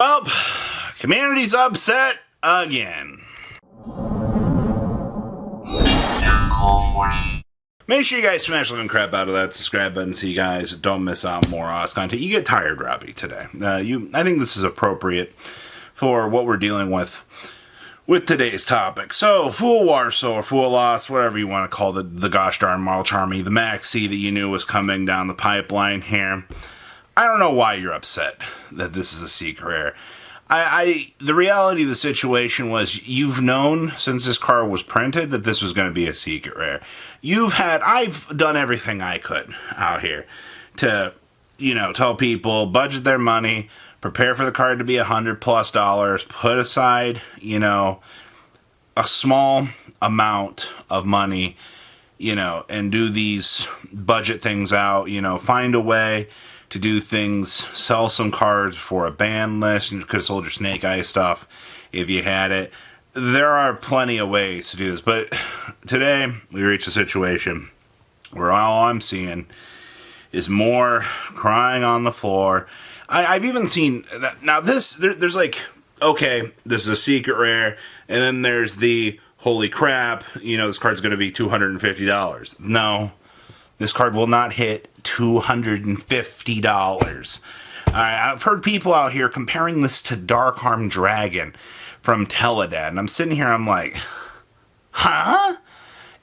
Well, community's upset again. Make sure you guys smash the living crap out of that subscribe button so you guys don't miss out more Oz content. You get tired, Robbie, today. I think this is appropriate for what we're dealing with today's topic. So, Fool Warsaw or Fool Loss, whatever you want to call the gosh darn Marl Charmy, the Maxi that you knew was coming down the pipeline here. I don't know why you're upset that this is a secret rare. The reality of the situation was you've known since this car was printed that this was going to be a secret rare. I've done everything I could out here to, tell people, budget their money, prepare for the car to be $100+, put aside, a small amount of money, and do these budget things out, find a way to do things, sell some cards for a ban list. You could have sold your Snake Eye stuff if you had it. There are plenty of ways to do this, but today we reach a situation where all I'm seeing is more crying on the floor. I've even seen that now. There's like, okay, this is a secret rare, and then there's the holy crap. This card's going to be $250. No. This card will not hit $250. I've heard people out here comparing this to Dark Arm Dragon from Teledad. And I'm sitting here, I'm like, huh?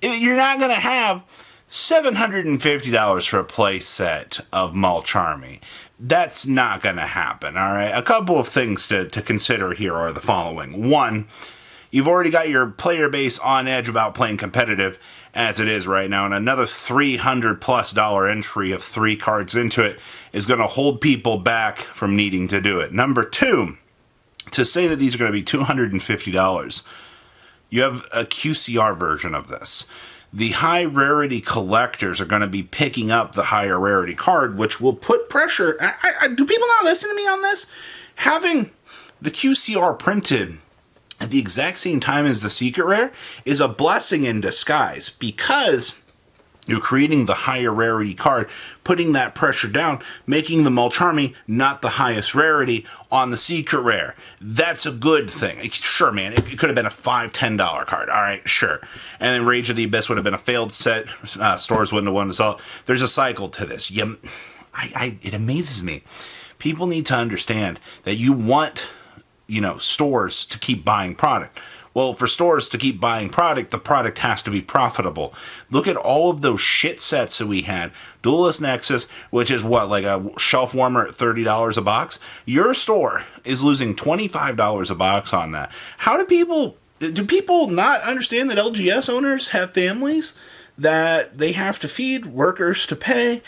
You're not going to have $750 for a play set of Marl Charmy. That's not going to happen, all right? A couple of things to consider here are the following. One, you've already got your player base on edge about playing competitive as it is right now, and another $300+ entry of 3 cards into it is going to hold people back from needing to do it. Number two, to say that these are going to be $250, you have a QCR version of this. The high rarity collectors are going to be picking up the higher rarity card, which will put pressure. Do people not listen to me on this? Having the QCR printed at the exact same time as the secret rare is a blessing in disguise, because you're creating the higher rarity card, putting that pressure down, making the Marl Charmy not the highest rarity on the secret rare. That's a good thing. Sure, man, it could have been a $5, $10 card. All right, sure. And then Rage of the Abyss would have been a failed set. Stores wouldn't have won to sell. There's a cycle to this. It amazes me. People need to understand that you want stores to keep buying product. Well, for stores to keep buying product, the product has to be profitable. Look at all of those shit sets that we had. Duelist Nexus, which is what, like a shelf warmer at $30 a box? Your store is losing $25 a box on that. Do people not understand that LGS owners have families that they have to feed, workers to pay?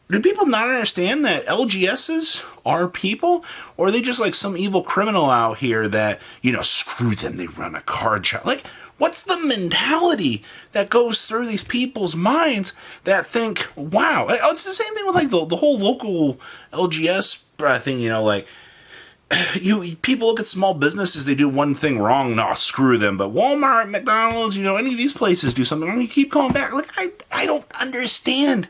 Do people not understand that LGSs are people? Or are they just like some evil criminal out here that, screw them, they run a card shop? Like, what's the mentality that goes through these people's minds that think, wow? It's the same thing with like the whole local LGS thing, people look at small businesses, they do one thing wrong, no, screw them. But Walmart, McDonald's, any of these places do something wrong, you keep going back. Like, I don't understand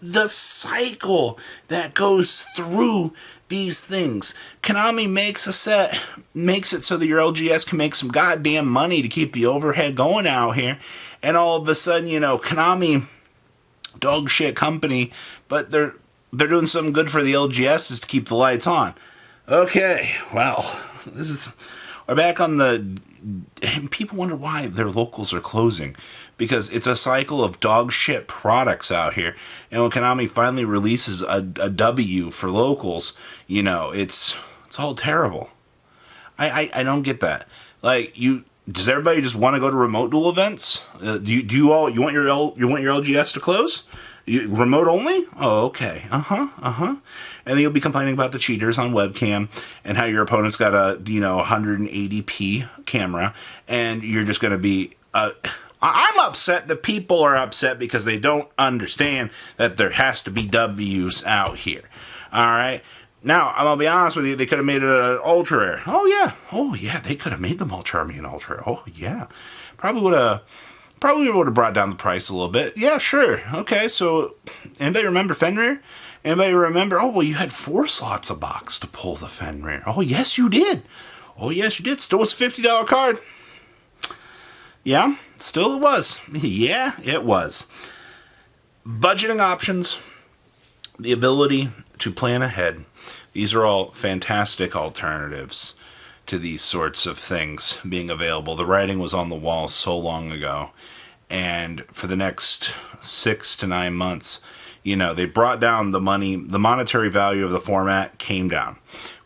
the cycle that goes through these things. Konami makes a set, makes it so that your LGS can make some goddamn money to keep the overhead going out here, and all of a sudden, Konami, dog shit company, but they're doing something good for the LGSs to keep the lights on. Okay, well, we're back on people wonder why their locals are closing, because it's a cycle of dog shit products out here. And when Konami finally releases a W for locals, it's all terrible. I don't get that. Like, does everybody just want to go to remote duel events? Do you want your LGS to close? Remote only? Oh, okay. And then you'll be complaining about the cheaters on webcam and how your opponent's got a 180p camera, and you're just going to be. I'm upset that people are upset because they don't understand that there has to be W's out here. All right. Now, I'm going to be honest with you, they could have made it an ultra rare. Oh yeah, they could have made the Marl Charmy an ultra rare. Oh yeah. Probably would have brought down the price a little bit. Yeah, sure. Okay, so anybody remember Fenrir? Anybody remember? Oh, well, you had 4 slots a box to pull the Fenrir. Oh, yes, you did. Oh, yes, you did. Still was a $50 card. Yeah, still it was. Yeah, it was. Budgeting options, the ability to plan ahead. These are all fantastic alternatives to these sorts of things being available. The writing was on the wall so long ago. And for the next 6 to 9 months, they brought down the money. The monetary value of the format came down,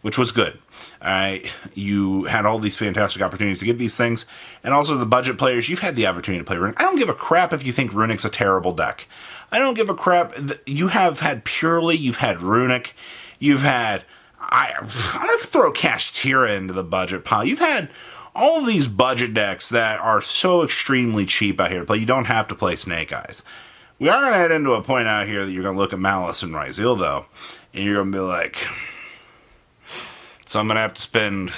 which was good. All right, you had all these fantastic opportunities to get these things, and also the budget players, you've had the opportunity to play Runic. I don't give a crap if you think Runic's a terrible deck. I don't give a crap. You have had Purely, you've had Runic, you've had... I'm going to throw Kashtira into the budget pile. You've had all of these budget decks that are so extremely cheap out here to play. You don't have to play Snake Eyes. We are going to head into a point out here that you're going to look at Malice and Ryzeal, though, and you're going to be like... So I'm going to have to spend...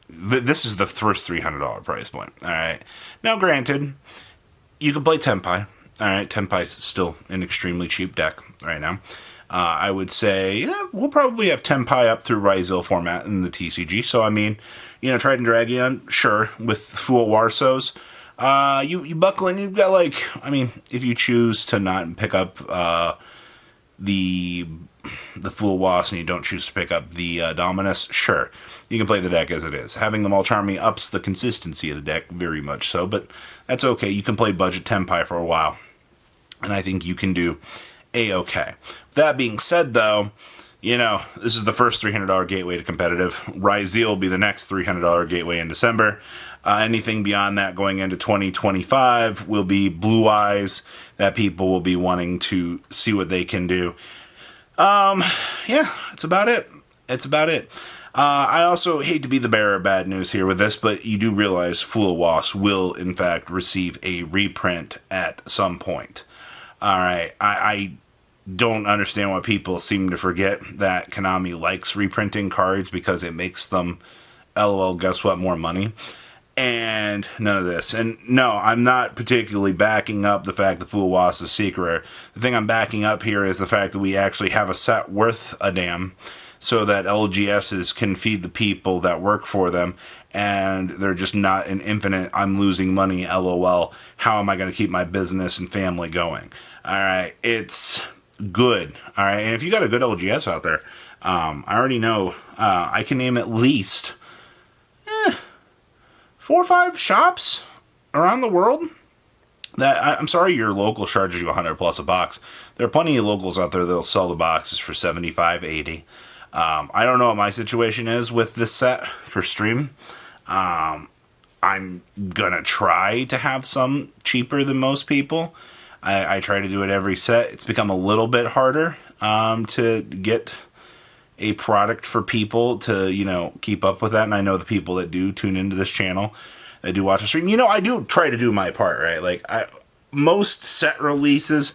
This is the first $300 price point, all right? Now, granted, you can play Tenpai. All right, Tenpai is still an extremely cheap deck right now. I would say, yeah, we'll probably have Tenpai up through Ryzeal format in the TCG. So, I mean, Trident and Dragon, sure, with Fool Warsos. You buckle in, you've got, if you choose to not pick up the Fool Wasp and you don't choose to pick up the Dominus, sure, you can play the deck as it is. Having the Mulcharmy ups the consistency of the deck very much so, but that's okay. You can play budget Tenpai for a while, and I think you can do A-okay. That being said, though, this is the first $300 gateway to competitive. Ryzeal will be the next $300 gateway in December. Anything beyond that going into 2025 will be Blue Eyes that people will be wanting to see what they can do. Yeah, that's about it. I also hate to be the bearer of bad news here with this, but you do realize Fool Wasp will, in fact, receive a reprint at some point. All right, I don't understand why people seem to forget that Konami likes reprinting cards because it makes them, LOL, guess what, more money. And none of this. And no, I'm not particularly backing up the fact that Fool Wasp is secret. The thing I'm backing up here is the fact that we actually have a set worth a damn, so that LGSs can feed the people that work for them, and they're just not an infinite, I'm losing money, LOL, how am I going to keep my business and family going? Alright, it's good. Alright, and if you got a good LGS out there, I already know, I can name at least 4 or 5 shops around the world that, I'm sorry your local charges you $100+ a box. There are plenty of locals out there that'll sell the boxes for $75, $80. I don't know what my situation is with this set for stream. I'm gonna try to have some cheaper than most people. I try to do it every set. It's become a little bit harder to get a product for people to, keep up with that. And I know the people that do tune into this channel, that do watch the stream, I do try to do my part, right? Most set releases,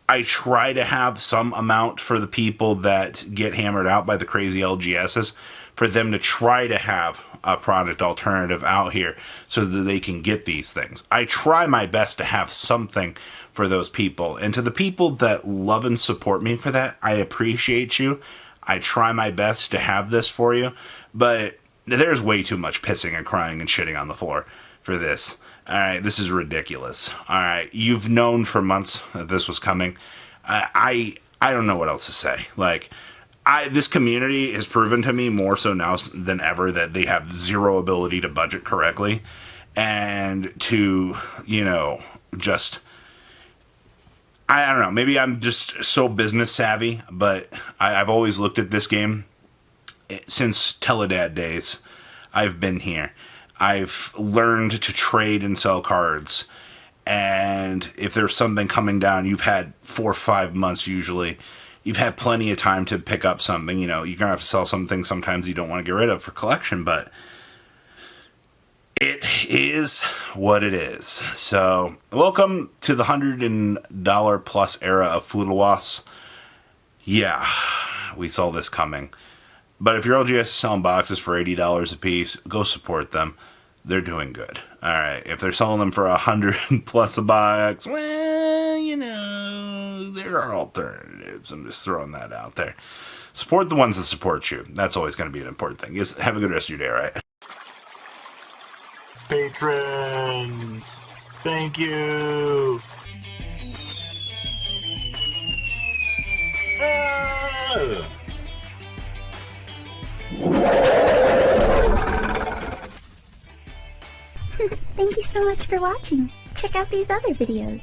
I try to have some amount for the people that get hammered out by the crazy LGSs, for them to try to have a product alternative out here so that they can get these things. I try my best to have something for those people. And to the people that love and support me for that, I appreciate you. I try my best to have this for you, but there's way too much pissing and crying and shitting on the floor for this. Alright, this is ridiculous. Alright, you've known for months that this was coming. I don't know what else to say. This community has proven to me more so now than ever that they have zero ability to budget correctly and to, just... I don't know, maybe I'm just so business savvy, but I've always looked at this game since Teledad days. I've been here. I've learned to trade and sell cards, and if there's something coming down, you've had 4 or 5 months usually. You've had plenty of time to pick up something. You're going to have to sell something sometimes you don't want to get rid of for collection, but it is what it is. So, welcome to the $100 plus era of Fool Wasp. Yeah, we saw this coming. But if your LGS is selling boxes for $80 a piece, go support them. They're doing good. Alright, if they're selling them for $100 plus a box, well, there are alternatives. I'm just throwing that out there. Support the ones that support you. That's always going to be an important thing. Have a good rest of your day, all right? Patrons, thank you. Thank you so much for watching. Check out these other videos.